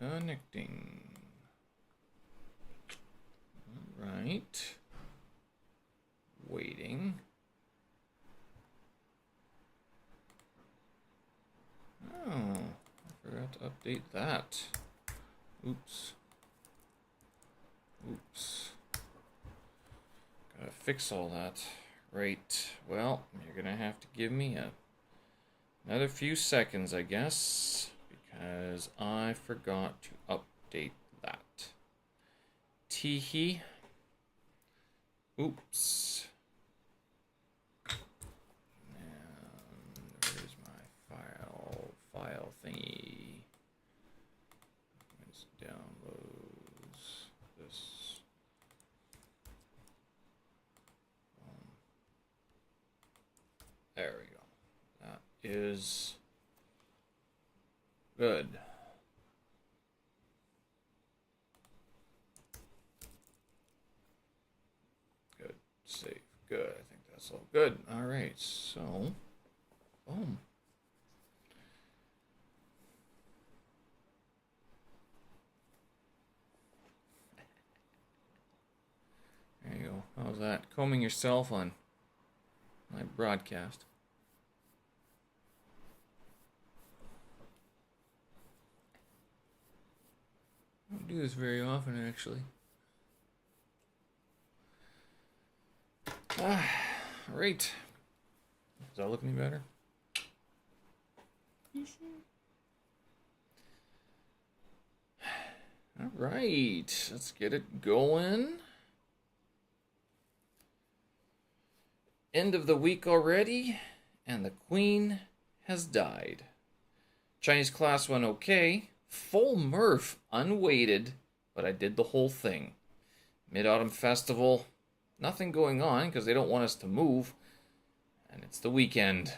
Connecting. All right. Waiting. Oh, I forgot to update that. Oops. Oops. Gotta fix all that. Right. Well, you're gonna have to give me another few seconds, I guess, because I forgot to update that. Teehee. Oops. And where's my file thingy? Let's downloads this. There we go. That is good. Good. Save. Good. I think that's all good. All right. So, boom. There you go. How's that? Combing yourself on my broadcast. I don't do this very often, actually. All right. Does that look any better? All right. Let's get it going. End of the week already, and the Queen has died. Chinese class went okay. Full MURPH, unweighted, but I did the whole thing. Mid-Autumn Festival, nothing going on because they don't want us to move. And it's the weekend.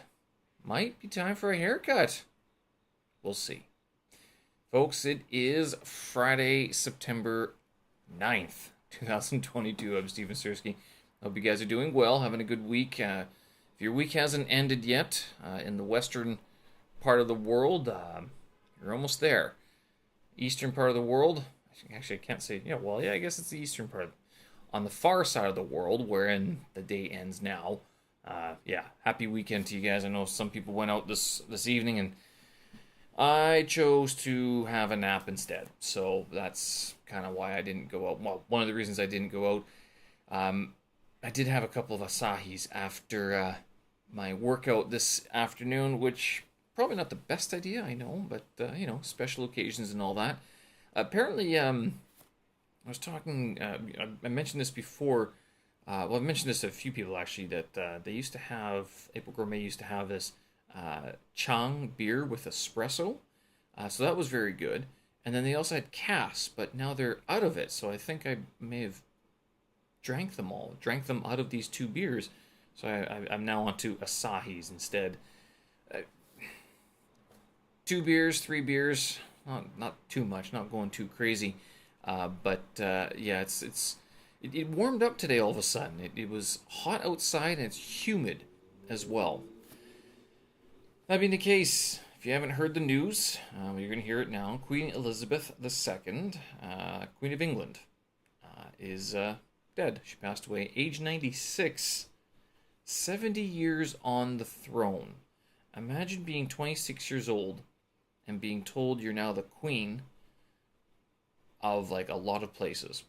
Might be time for a haircut. We'll see. Folks, it is Friday, September 9th, 2022. I'm Steven Sersky. Hope you guys are doing well, having a good week. If your week hasn't ended yet in the western part of the world, you're almost there. Eastern part of the world, actually I can't say, I guess it's the eastern part. On the far side of the world, wherein the day ends now. Happy weekend to you guys. I know some people went out this evening, and I chose to have a nap instead. So that's kind of why I didn't go out. Well, one of the reasons I didn't go out. I did have a couple of Asahis after my workout this afternoon, which probably not the best idea, I know, but special occasions and all that. Apparently, I was talking. I mentioned this before. I've mentioned this to a few people actually, that they used to have, April Gourmet used to have this Chang beer with espresso, so that was very good. And then they also had Cass, but now they're out of it, so I think I may have drank them out of these two beers, so I'm now on to Asahis instead. 2 beers, 3 beers, not too much, not going too crazy, but it warmed up today all of a sudden. It was hot outside and it's humid as well. That being the case, if you haven't heard the news, you're going to hear it now. Queen Elizabeth II, Queen of England, is dead. She passed away, age 96, 70 years on the throne. Imagine being 26 years old and being told you're now the queen of like a lot of places.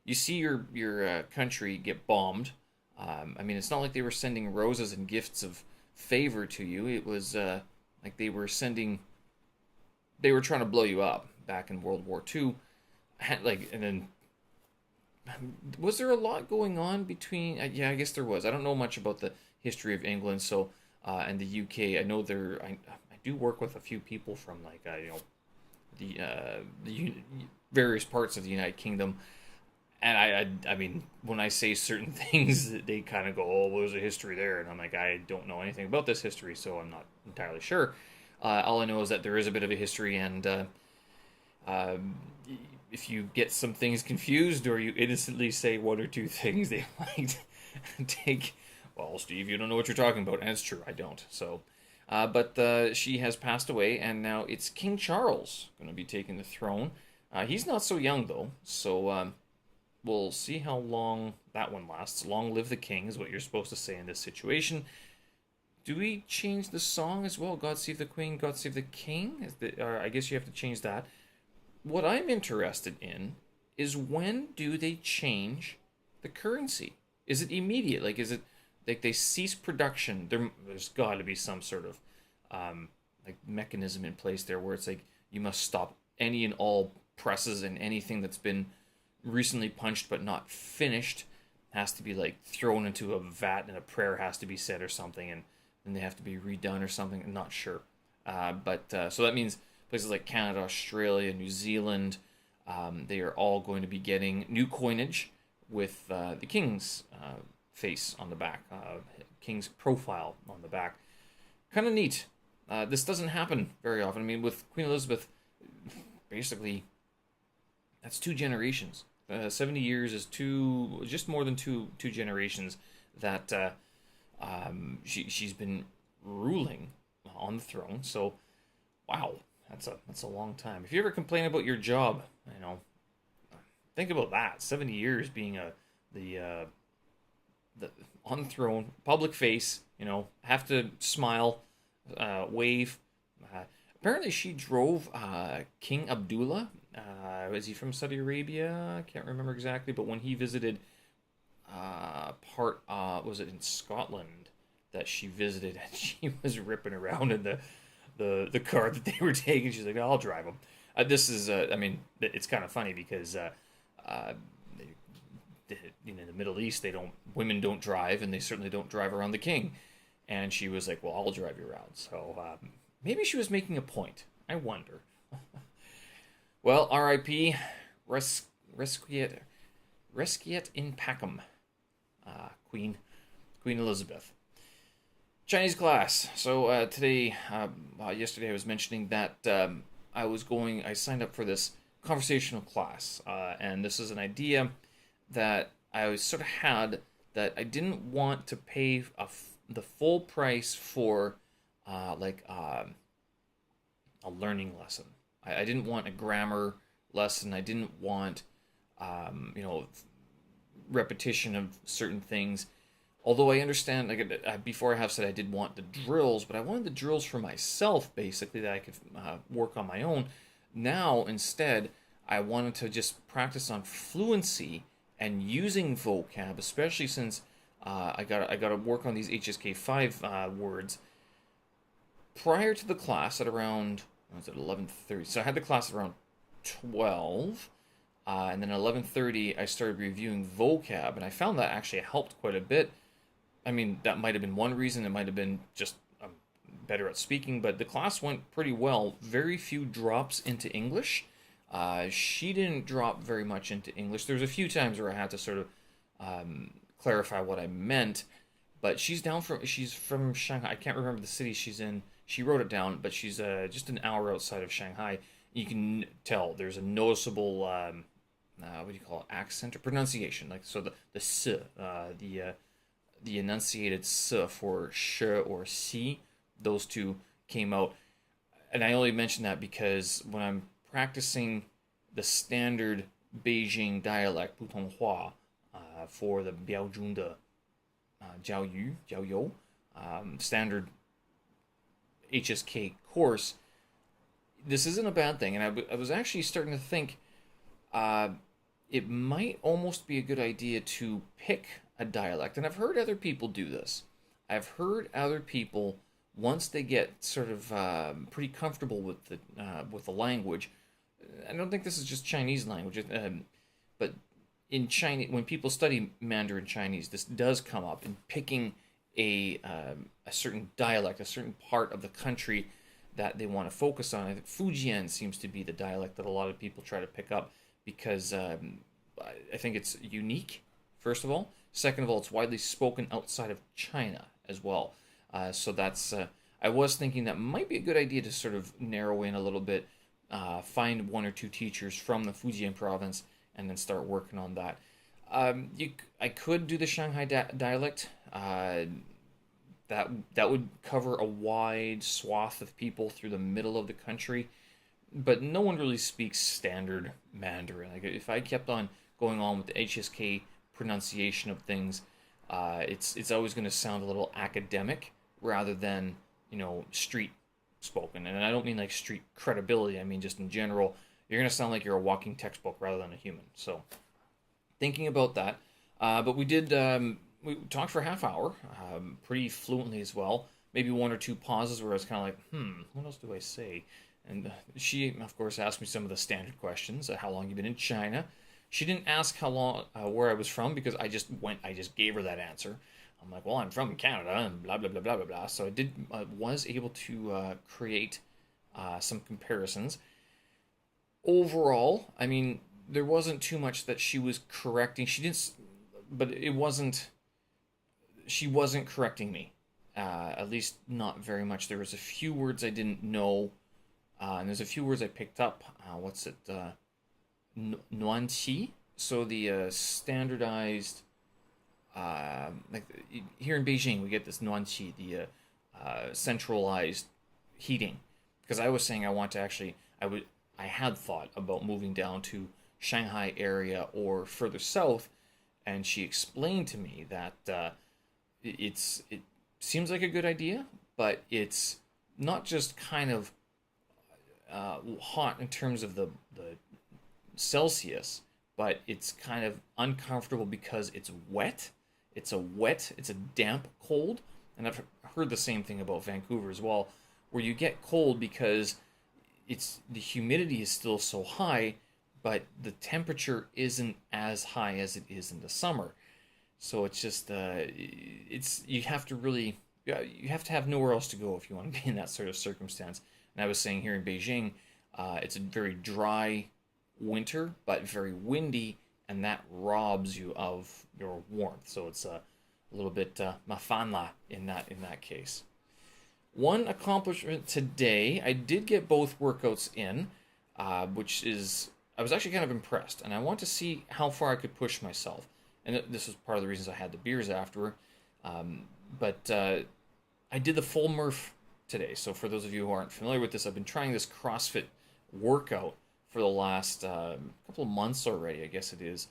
You see your country get bombed. It's not like they were sending roses and gifts of favor to you. It was like they were trying to blow you up back in World War II. And then was there a lot going on between? I guess there was. I don't know much about the history of England, so and the UK. I know I do work with a few people from the various parts of the United Kingdom, and I mean when I say certain things, they kind of go, "Oh, well, there's a history there," and I'm like, I don't know anything about this history, so I'm not entirely sure. All I know is that there is a bit of a history, and if you get some things confused or you innocently say one or two things, they might take, well, Steve, you don't know what you're talking about, and it's true, I don't. So But she has passed away, and now it's King Charles going to be taking the throne. He's not so young, though, so we'll see how long that one lasts. Long live the king is what you're supposed to say in this situation. Do we change the song as well? God save the queen, God save the king? I guess you have to change that. What I'm interested in is, when do they change the currency? Is it immediate? Like, is it like they cease production? There's got to be some sort of like mechanism in place there where it's like you must stop any and all presses, and anything that's been recently punched but not finished has to be like thrown into a vat, and a prayer has to be said or something, and then they have to be redone or something. I'm not sure. So that means places like Canada, Australia, New Zealand, they are all going to be getting new coinage with the king's face on the back, king's profile on the back. Kind of neat. This doesn't happen very often. I mean, with Queen Elizabeth, basically, that's 2 generations. 70 years is just more than two generations that she's been ruling on the throne. So, wow, that's a long time. If you ever complain about your job, think about that. 70 years being the on the throne, public face. Have to smile, wave. Apparently, she drove King Abdullah. Was he from Saudi Arabia? I can't remember exactly, but when he visited was it in Scotland that she visited, and she was ripping around in the car that they were taking. She's like, I'll drive them. This is, it's kind of funny because in the Middle East, women don't drive, and they certainly don't drive around the king. And she was like, well, I'll drive you around. So maybe she was making a point. I wonder. Well, R.I.P. Resquiet in Pacem. Queen Elizabeth. Chinese class. So yesterday I was mentioning that I signed up for this conversational class, and this is an idea that I always sort of had, that I didn't want to pay the full price for a learning lesson. I didn't want a grammar lesson. I didn't want repetition of certain things. Although I understand, before I have said I did want the drills, but I wanted the drills for myself, basically, that I could work on my own. Now, instead, I wanted to just practice on fluency and using vocab, especially since I got to work on these HSK5 words. Prior to the class at around, 11:30? So I had the class at around 12, and then at 11:30 I started reviewing vocab, and I found that actually helped quite a bit. I mean, that might have been one reason. It might have been just I'm better at speaking, but the class went pretty well. Very few drops into English. She didn't drop very much into English. There was a few times where I had to sort of clarify what I meant, but she's from Shanghai. I can't remember the city she's in. She wrote it down, but she's just an hour outside of Shanghai. You can tell there's a noticeable what do you call it, accent or pronunciation. Like, so the s, the enunciated s for sh or si, those two came out. And I only mention that because when I'm practicing the standard Beijing dialect, Putonghua, for the Biaozhong de Jiaoyu, standard HSK course, this isn't a bad thing. And I was actually starting to think it might almost be a good idea to pick a dialect. And I've heard other people do this. I've heard other people, once they get sort of pretty comfortable with the language. I don't think this is just Chinese language, but in Chinese, when people study Mandarin Chinese, this does come up in picking a certain dialect, a certain part of the country that they want to focus on. I think Fujian seems to be the dialect that a lot of people try to pick up because I think it's unique, first of all. Second of all, it's widely spoken outside of China as well. So that's, I was thinking that might be a good idea to sort of narrow in a little bit, find 1 or 2 teachers from the Fujian province, and then start working on that. I could do the Shanghai dialect. that would cover a wide swath of people through the middle of the country, but no one really speaks standard Mandarin. Like if I kept on going on with the HSK pronunciation of things, it's always going to sound a little academic rather than street spoken. And I don't mean like street credibility. I mean just in general, you're going to sound like you're a walking textbook rather than a human. So thinking about that, but we talked for a half hour, pretty fluently as well. Maybe one or two pauses where I was kind of like, what else do I say? And she, of course, asked me some of the standard questions. How long you been in China? She didn't ask how long, where I was from, because I just gave her that answer. I'm like, well, I'm from Canada, and blah, blah, blah, blah, blah, blah. So I was able to create some comparisons. Overall, I mean, there wasn't too much that she was correcting. She wasn't correcting me. At least not very much. There was a few words I didn't know, and there's a few words I picked up. What's it? Nuanqi. So the standardized, like here in Beijing, we get this nuanqi, the centralized heating. Because I was saying I had thought about moving down to Shanghai area or further south, and she explained to me that it seems like a good idea, but it's not just kind of hot in terms of the Celsius, but it's kind of uncomfortable because it's wet. It's a damp cold, and I've heard the same thing about Vancouver as well, where you get cold because the humidity is still so high, but the temperature isn't as high as it is in the summer. So it's just you have to have nowhere else to go if you want to be in that sort of circumstance. And I was saying here in Beijing, it's a very dry winter, but very windy, and that robs you of your warmth. So it's a little bit mafanla in that case. One accomplishment today, I did get both workouts in, which is, I was actually kind of impressed, and I want to see how far I could push myself. And this was part of the reasons I had the beers after. But I did the full MURPH today. So for those of you who aren't familiar with this, I've been trying this CrossFit workout for the last couple of months already, I guess it is.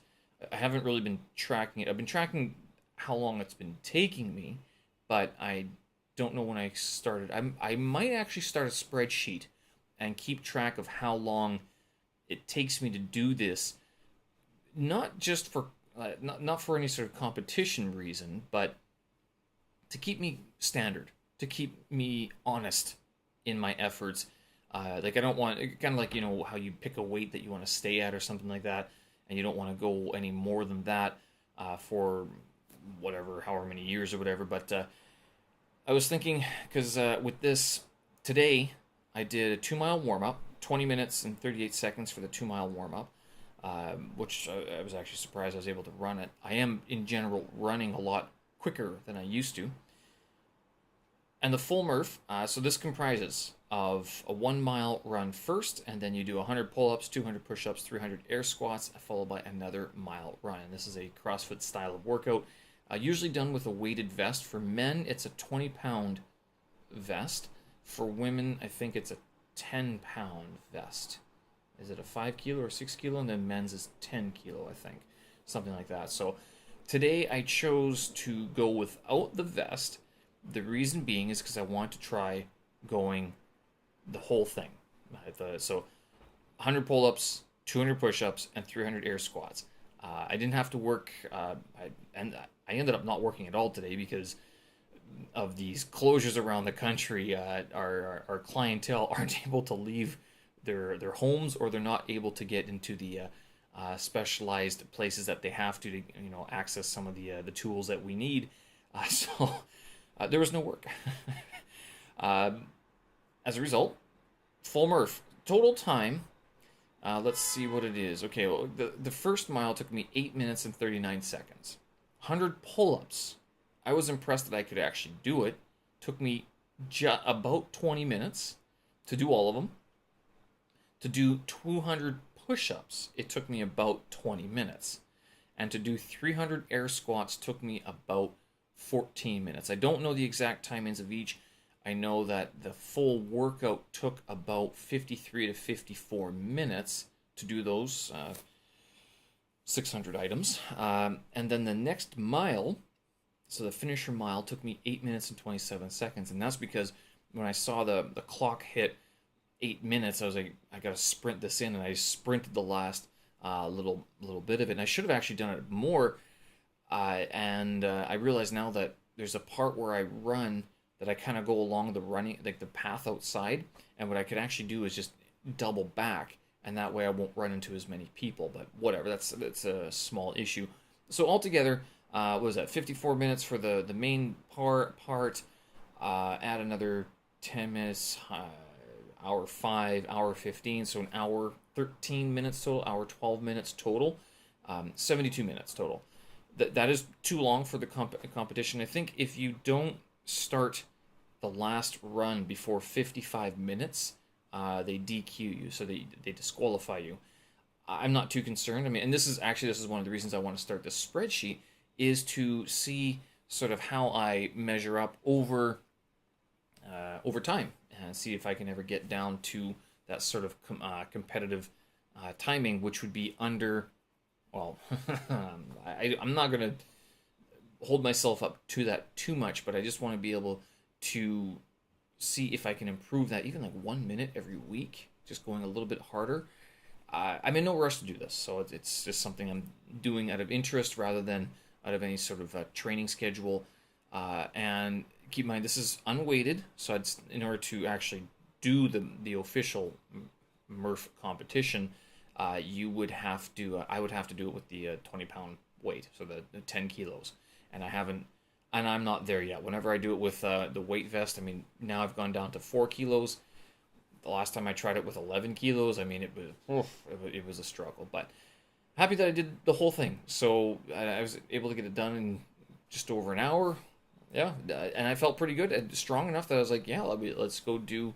I haven't really been tracking it. I've been tracking how long it's been taking me, but I don't know when I started. I might actually start a spreadsheet and keep track of how long it takes me to do this, not just for not for any sort of competition reason, but to keep me standard, to keep me honest in my efforts. Like I don't want, kind of like, how you pick a weight that you want to stay at or something like that, and you don't want to go any more than that for however many years or whatever. But I was thinking, because with this, today I did a 2-mile warm-up, 20 minutes and 38 seconds for the 2-mile warm-up, which I was actually surprised I was able to run it. I am, in general, running a lot quicker than I used to. And the full MURPH, so this comprises of a 1-mile run first, and then you do 100 pull-ups, 200 push-ups, 300 air squats, followed by another mile run. And this is a CrossFit style of workout, usually done with a weighted vest. For men, it's a 20-pound vest. For women, I think it's a 10-pound vest. Is it a 5 kilo or 6 kilo? And then men's is 10 kilo, I think. Something like that. So today I chose to go without the vest. The reason being is because I want to try going the whole thing. So 100 pull-ups, 200 push-ups, and 300 air squats. I didn't have to work, I ended up not working at all today because of these closures around the country. Our clientele aren't able to leave their homes, or they're not able to get into the specialized places that they have to access some of the tools that we need. So there was no work. As a result, full MURPH. Total time, let's see what it is. Okay, well, the first mile took me 8 minutes and 39 seconds. 100 pull-ups. I was impressed that I could actually do it. Took me about 20 minutes to do all of them. To do 200 push-ups, it took me about 20 minutes. And to do 300 air squats took me about 14 minutes. I don't know the exact timings of each. I know that the full workout took about 53 to 54 minutes to do those 600 items. And then the next mile, so the finisher mile, took me 8 minutes and 27 seconds. And that's because when I saw the clock hit 8 minutes, I was like, I got to sprint this in. And I sprinted the last little bit of it. And I should have actually done it more. And I realize now that there's a part where I run that I kind of go along the running, like the path outside, and what I could actually do is just double back, and that way I won't run into as many people. But whatever, that's a small issue. So altogether, what was that? 54 minutes for the main part. Add another 10 minutes, hour 5, hour 15, so an hour 13 minutes total, hour 12 minutes total, 72 minutes total. That is too long for the competition. I think if you don't start the last run before 55 minutes, they DQ you, so they disqualify you. I'm not too concerned. I mean, and this is one of the reasons I want to start this spreadsheet, is to see sort of how I measure up over time, and see if I can ever get down to that sort of competitive timing, which would be under, well, I'm not going to hold myself up to that too much, but I just want to be able to see if I can improve that, even like 1 minute every week, just going a little bit harder. I'm in no rush to do this, so it's just something I'm doing out of interest rather than out of any sort of training schedule. And keep in mind, this is unweighted, so in order to actually do the official MURPH competition, I would have to do it with the 20-pound weight, so the 10 kilos. And I'm not there yet. Whenever I do it with the weight vest, I mean, now I've gone down to 4 kilos. The last time I tried it with 11 kilos, I mean, it was a struggle. But happy that I did the whole thing. So I was able to get it done in just over an hour. Yeah, and I felt pretty good and strong enough that I was like, yeah, let's go do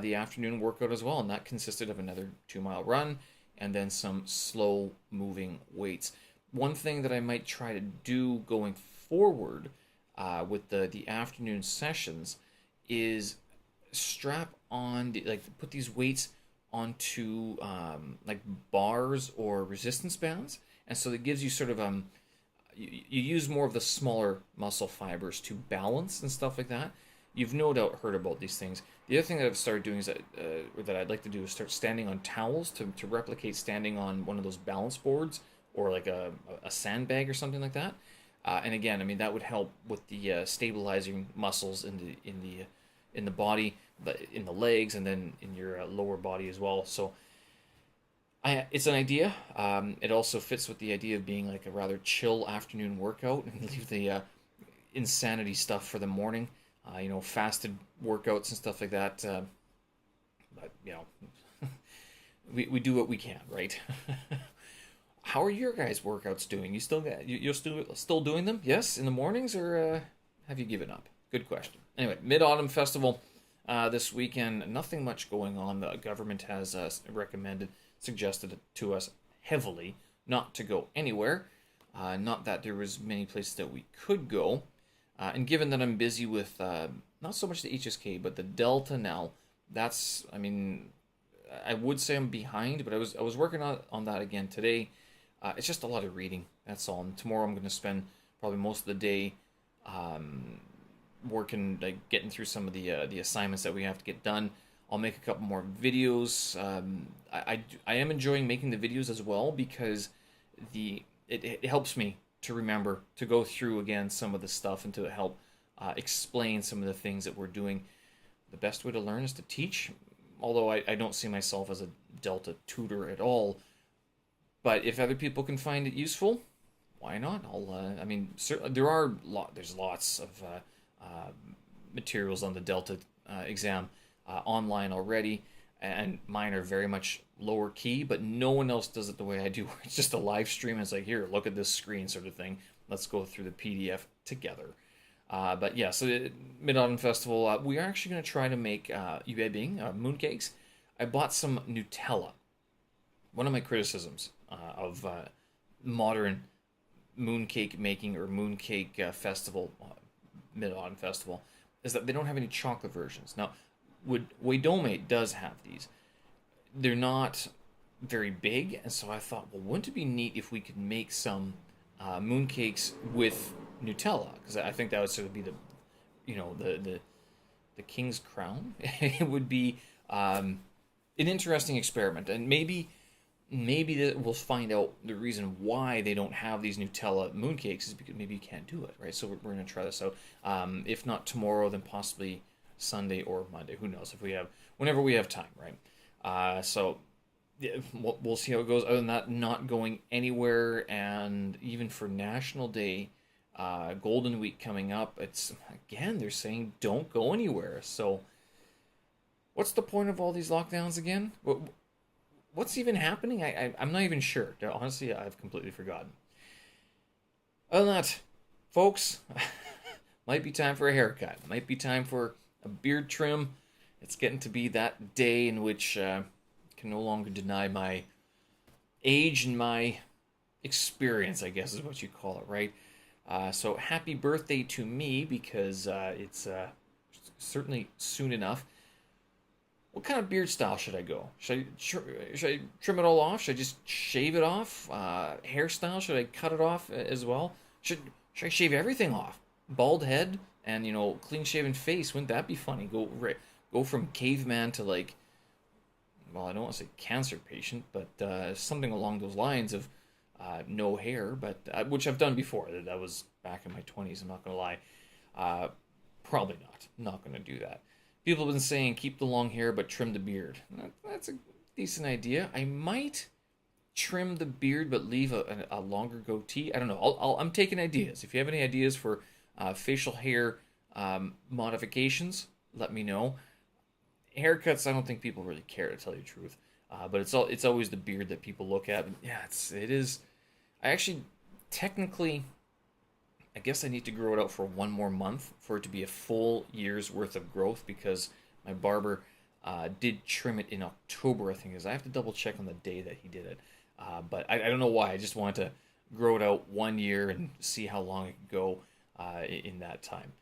the afternoon workout as well. And that consisted of another 2-mile run and then some slow moving weights. One thing that I might try to do going forward with the afternoon sessions is strap on, put these weights onto like bars or resistance bands, and so it gives you sort of you use more of the smaller muscle fibers to balance and stuff like that. You've no doubt heard about these things. The other thing that I've started doing is that I'd like to do is start standing on towels to replicate standing on one of those balance boards or like a sandbag or something like that. And again, I mean, that would help with the stabilizing muscles in the body, but in the legs, and then in your lower body as well. So it's an idea. It also fits with the idea of being like a rather chill afternoon workout and leave the insanity stuff for the morning. Fasted workouts and stuff like that. But we do what we can, right? How are your guys' workouts doing? You're still doing them? Yes, in the mornings, or have you given up? Good question. Anyway, Mid-Autumn Festival this weekend. Nothing much going on. The government has suggested to us heavily not to go anywhere. Not that there was many places that we could go. And given that I'm busy with not so much the HSK, but the Delta now, I would say I'm behind, but I was working on that again today. It's just a lot of reading, that's all. And tomorrow I'm going to spend probably most of the day working, like getting through some of the assignments that we have to get done. I'll make a couple more videos. I am enjoying making the videos as well, because it helps me to remember to go through again some of the stuff and to help explain some of the things that we're doing. The best way to learn is to teach, although I don't see myself as a Delta tutor at all. But if other people can find it useful, why not? Certainly there's lots of materials on the Delta exam online already, and mine are very much lower key, but no one else does it the way I do. It's just a live stream, and it's like, here, look at this screen sort of thing. Let's go through the PDF together. But yeah, so Mid-Autumn Festival, we are actually going to try to make yuebing, mooncakes. I bought some Nutella. One of my criticisms of modern mooncake making or mooncake festival, Mid-Autumn Festival, is that they don't have any chocolate versions. Now, Waidome does have these. They're not very big, and so I thought, well, wouldn't it be neat if we could make some mooncakes with Nutella? Because I think that would sort of be the king's crown. It would be an interesting experiment, and maybe that we'll find out the reason why they don't have these Nutella mooncakes is because maybe you can't do it, right? So we're going to try this out. If not tomorrow, then possibly Sunday or Monday. Who knows? Whenever we have time, right? So yeah, we'll see how it goes. Other than that, not going anywhere, and even for National Day, Golden Week coming up, they're saying don't go anywhere. So what's the point of all these lockdowns again? What's even happening? I'm not even sure. Honestly, I've completely forgotten. Other than that, folks, might be time for a haircut. Might be time for a beard trim. It's getting to be that day in which I can no longer deny my age and my experience, I guess is what you call it, right? So happy birthday to me, because it's certainly soon enough. What kind of beard style should I go? Should I trim it all off? Should I just shave it off? Hairstyle, should I cut it off as well? Should I shave everything off? Bald head and, clean shaven face. Wouldn't that be funny? Go from caveman to, like, well, I don't want to say cancer patient, but something along those lines of no hair, but which I've done before. That was back in my 20s, I'm not going to lie. Probably not going to do that. People have been saying keep the long hair but trim the beard. That's a decent idea. I might trim the beard but leave a longer goatee. I don't know. I'm taking ideas. If you have any ideas for facial hair modifications, let me know. Haircuts, I don't think people really care, to tell you the truth. But it's always the beard that people look at. And yeah, it is. I actually, technically, I guess I need to grow it out for one more month for it to be a full year's worth of growth, because my barber did trim it in October, I think. I have to double check on the day that he did it. But I don't know why. I just wanted to grow it out 1 year and see how long it could go in that time.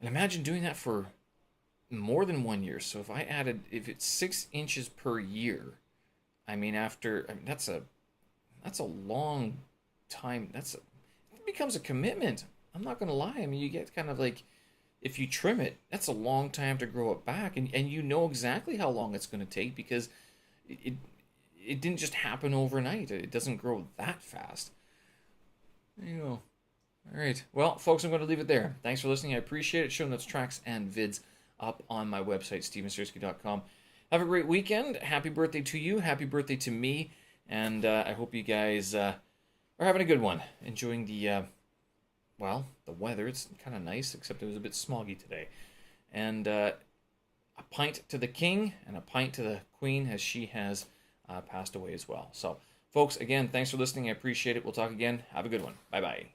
And imagine doing that for more than 1 year. So if it's 6 inches per year, that's a long time. It becomes a commitment. I'm not going to lie. You get kind of like, if you trim it, that's a long time to grow it back. And you know exactly how long it's going to take, because it didn't just happen overnight. It doesn't grow that fast. There you go. All right. Well, folks, I'm going to leave it there. Thanks for listening. I appreciate it. Show notes, tracks, and vids up on my website, stevensersky.com. Have a great weekend. Happy birthday to you. Happy birthday to me. And I hope you guys are having a good one. Enjoying the weather. It's kind of nice, except it was a bit smoggy today. And a pint to the king and a pint to the queen, as she has passed away as well. So, folks, again, thanks for listening. I appreciate it. We'll talk again. Have a good one. Bye-bye.